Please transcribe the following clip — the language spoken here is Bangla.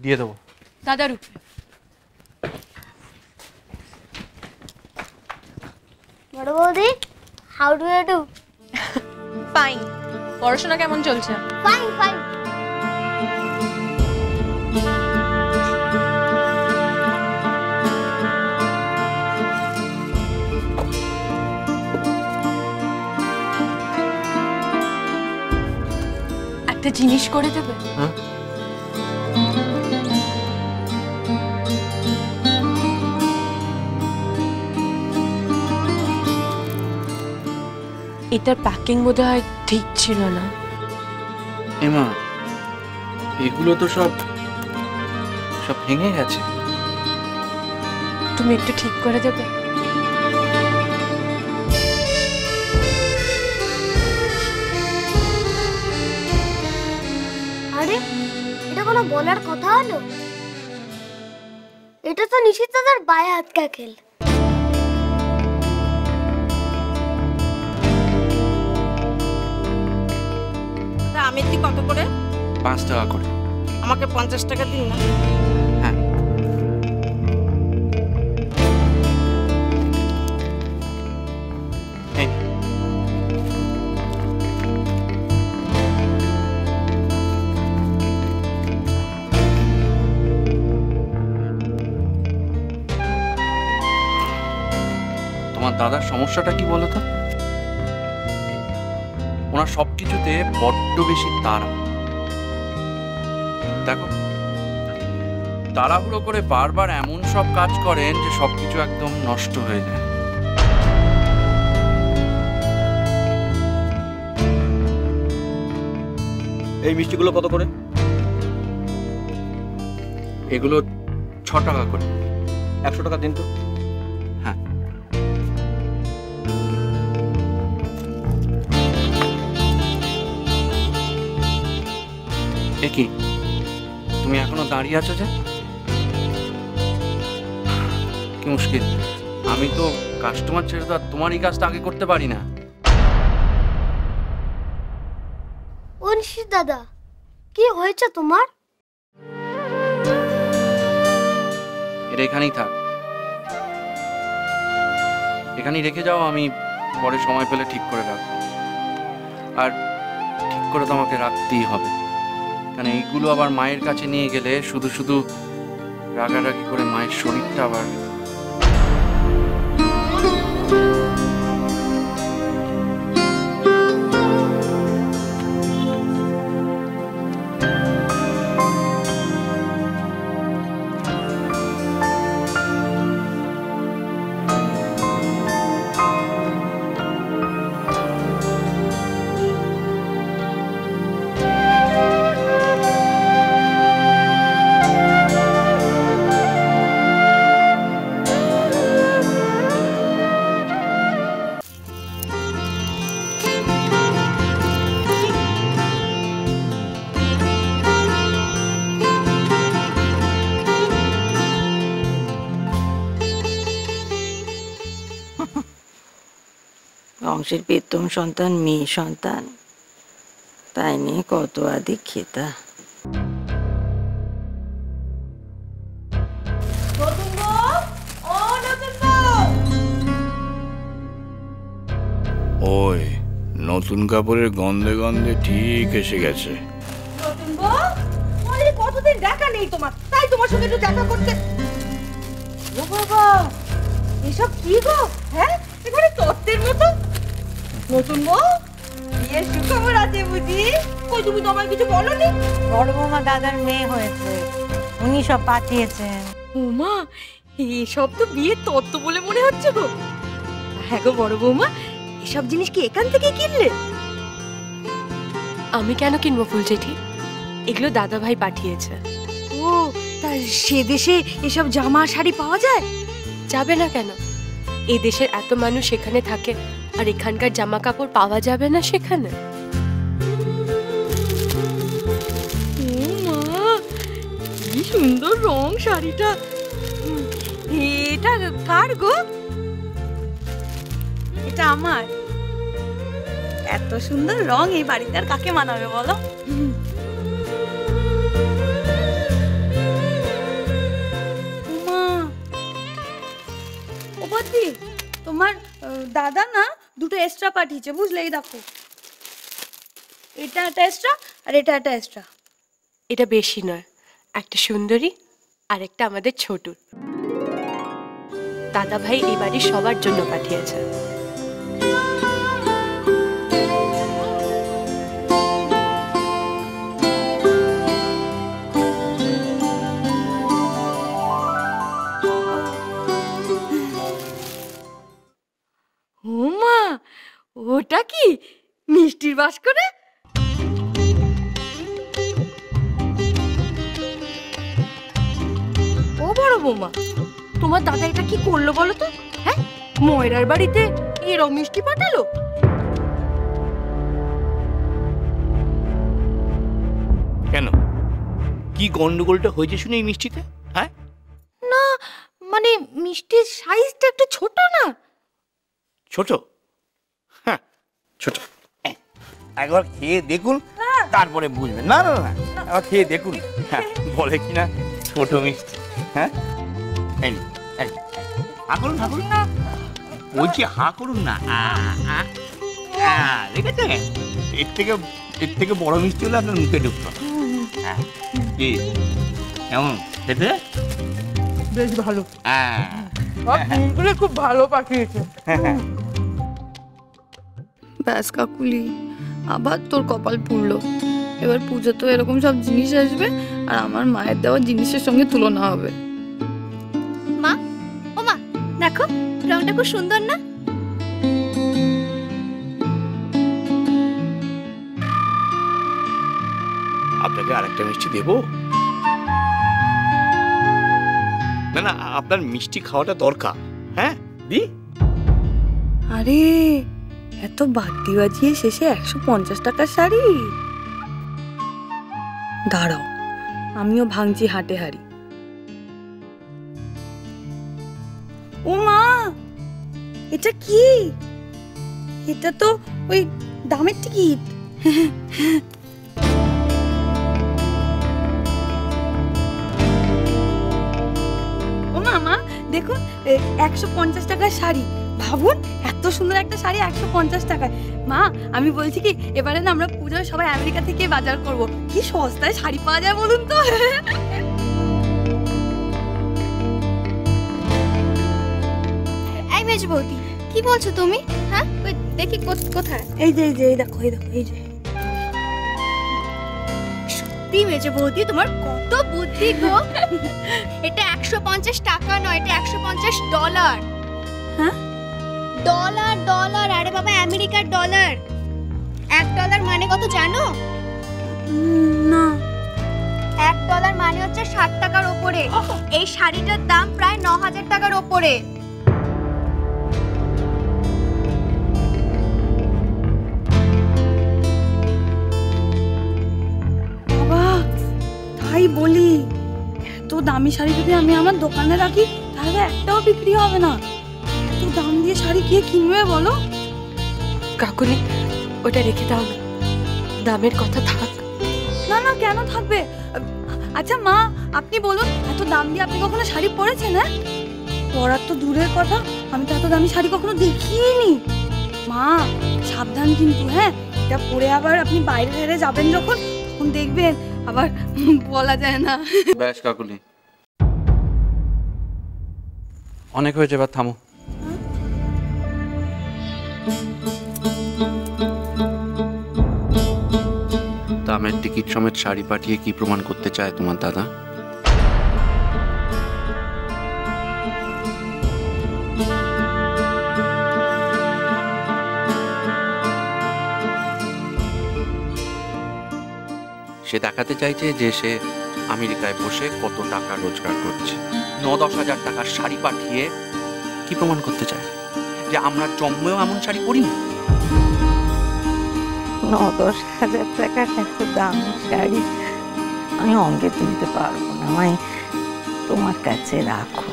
দিয়ে দেবো। দাদার উপরে। বড় বৌদি, how do you do? Fine. পড়াশোনা কেমন চলছে? Fine fine. একটা জিনিস করে দেবে? হ্যাঁ, এটার প্যাকিং বোধহয় ঠিক ছিল না। এমা এগুলো তো সব ভেঙে গেছে। তুমি একটু ঠিক করে দেবে? আরে এটা কোনো বলার কথা হলো? এটা তো নিশিত দাদার বায়ে হাত কা খেল। আমের কত করে? 5 টাকা করে। আমাকে 50 টাকা দিন না। হ্যাঁ, তোমার দাদার সমস্যাটা কি বলো তো? ওনার সবকিছুতে বড্ড বেশি তাড়া। দেখো, তাড়াহুড়ো করে বারবার এমন সব কাজ করেন যে সবকিছু একদম নষ্ট হয়ে যায়। এই মিষ্টিগুলো কত করে? এগুলো 6 টাকা করে। 100 টাকা দিন তো। হ্যাঁ, এ কি তুমি এখনো দাঁড়িয়ে আছো যে? কি মুশকিল, আমি তো কাস্টমার ছেড়ে তো আর তোমারই কাজটা আগে করতে পারি না। ও নিশিত দাদা, কি হয়েছে তোমার? এটা এখানেই থাক, এখানেই রেখে যাও, আমি পরে সময় পেলে ঠিক করে রাখবো। আর ঠিক করে তো আমাকে রাখতেই হবে, কারণ এইগুলো আবার মায়ের কাছে নিয়ে গেলে শুধু শুধু রাগারাগি করে মায়ের শরীরটা আবার। বংশের প্রথম সন্তান মেয়ে সন্তান, তাই নিয়ে কত আদিক খেতা। ওই নতুন কাপড়ের গন্ধে গন্ধে ঠিক এসে গেছে। কতদিন দেখা নেই তোমার, তাই তোমার সঙ্গে একটু দেখা করতে। ও বাবা, এসব কি গো? হ্যাঁ, এখানে তত্ত্বের মতো। নতুন বউ, বিয়ের সুখবর আছে বুঝি? কই তুমি তো আমায় কিছু বলনি। বড় বৌমা দাদার মেয়ে হয়েছে, উনি সব পাঠিয়েছেন। ওমা, এসব তো বিয়ের তত্ত্ব বলে মনে হচ্ছে গো। হ্যাঁ গো বড় বৌমা, এসব জিনিস কি এখান থেকে কিনলে? আমি কেন কিনবো ফুল জেঠি, এগুলো দাদা ভাই পাঠিয়েছে। ও, তা সে দেশে এসব জামা শাড়ি পাওয়া যায়? যাবে না কেন? এই দেশের এত মানুষ সেখানে থাকে, আর এখানকার জামা কাপড় পাওয়া যাবে না সেখানে? ও মা, কি সুন্দর রং শাড়িটা। এটা কার গো? এটা আমার। এত সুন্দর রং এই বাড়িতে আর কাকে মানাবে বলো? কি তোমার দাদা না দুটো এক্সট্রা পাঠিয়েছে, বুঝলে? এই দেখো, এটা একটা এক্সট্রা আর এটা একটা এক্সট্রা। এটা বেশি নয়, একটা সুন্দরী আর একটা আমাদের ছোটুর। দাদা ভাই এই বাড়ির সবার জন্য পাঠিয়েছে। ও মা, ওটা কি মিষ্টির বাস্করে? ও বড় বৌমা, তোমার দাদা এটা কি করলো বলো তো? হ্যাঁ, ময়রার বাড়িতে এরম মিষ্টি পাঠালো? কেন, কি গন্ডগোলটা হয়েছে শুনে এই মিষ্টিতে? হ্যাঁ, না মানে মিষ্টির সাইজটা একটু ছোট না? ছোট? হ্যাঁ ছোট। একবার খেয়ে দেখুন, তারপরে বুঝবেন। না না না, একবার খেয়ে দেখুন। হ্যাঁ, বলে কিনা ছোট মিষ্টি। হ্যাঁ, এই নিন, এই নিন। হা করুন, হা করুন না, বলছি হা করুন না। দেখেছে, এর থেকে বড় মিষ্টি হলে আপনার মুখে ঢুকতো। হ্যাঁ, কি কেমন খেতে? বেশ ভালো, হ্যাঁ, খুব ভালো পাঠিয়েছে। ব্যাস কাকুলি, আবার তোর কপাল পুড়লো। এবার পুজো তো এরকম সব জিনিস আসবে আর আমার মায়ের দেওয়া জিনিসের সঙ্গে তুলনা হবে। মা, ও মা, দেখো রংটা খুব সুন্দর না? আপনাকে আরেকটা মিষ্টি দেবো? না না, আপনার মিষ্টি খাওয়াটা দরকার। হ্যাঁ দি। আরে এত বাড়তি বাজিয়ে শেষে 150 টাকার শাড়ি? দাঁড়াও, আমিও ভাঙছি হাটে হাড়ি। ও মা, এটা কি? এটা তো ওই দামের টিকিট। ও মামা দেখুন, 150 টাকার শাড়ি। ভাবুন, এত সুন্দর একটা শাড়ি 150 টাকায়। মা, আমি বলছি কি, এবারে না আমরা পুজোয় সবাই আমেরিকা থেকে বাজার করব। কি সস্তায় শাড়ি পাওয়া যায় বলুন তো। এই মেজ বৌদি, কি বলছো তুমি? হ্যাঁ, ওই দেখি কোথায়? এই যে এই দেখো, এই যে। সত্যি মেজ বৌদি, তোমার কত বুদ্ধি গো। এটা 150 টাকা নয়, এটা $150। হ্যাঁ, ডলার ডলার, আরে বাবা আমেরিকার ডলার। $1 মানে কত জানো? না। $1 মানে হচ্ছে 60 টাকার ওপরে। এই শাড়িটার দাম প্রায় 9000 টাকার ওপরে। বাবা, তাই বলি, এত দামি শাড়ি যদি আমি আমার দোকানে রাখি তাহলে একটাও বিক্রি হবে না। এত দাম দিয়ে শাড়ি কে কিনবে বলো? কাকুলি, ওটা রেখে দাও না, দামের কথা থাক। না না, কেন থাকবে? আচ্ছা মা, আপনি বলুন, এত দাম দিয়ে আপনি কখনো শাড়ি পরেছেন? হ্যাঁ, পরার তো দূরের কথা, আমি তো এত দামি শাড়ি কখনো দেখিনি। মা সাবধান কিন্তু, হ্যাঁ, এটা পরে আবার আপনি বাইরে বাইরে যাবেন যখন, তখন দেখবেন আবার বলা যায় না। ব্যাস কাকুলি, অনেক হয়েছে, এবার থামো। দামের টিকিট সমেত শাড়ি পাঠিয়ে কি প্রমাণ করতে চায় তোমার দাদা? সে দেখাতে চাইছে যে সে আমেরিকায় বসে কত টাকা রোজগার করছে। 9-10 হাজার টাকার শাড়ি পাঠিয়ে কি প্রমাণ করতে চায়? যে আমরা জন্মেও এমন শাড়ি পরিনি। 9-10 হাজার টাকার এত দামি শাড়ি আমি অঙ্গে তুলতে পারবো না। আমায় তোমার কাছে রাখো।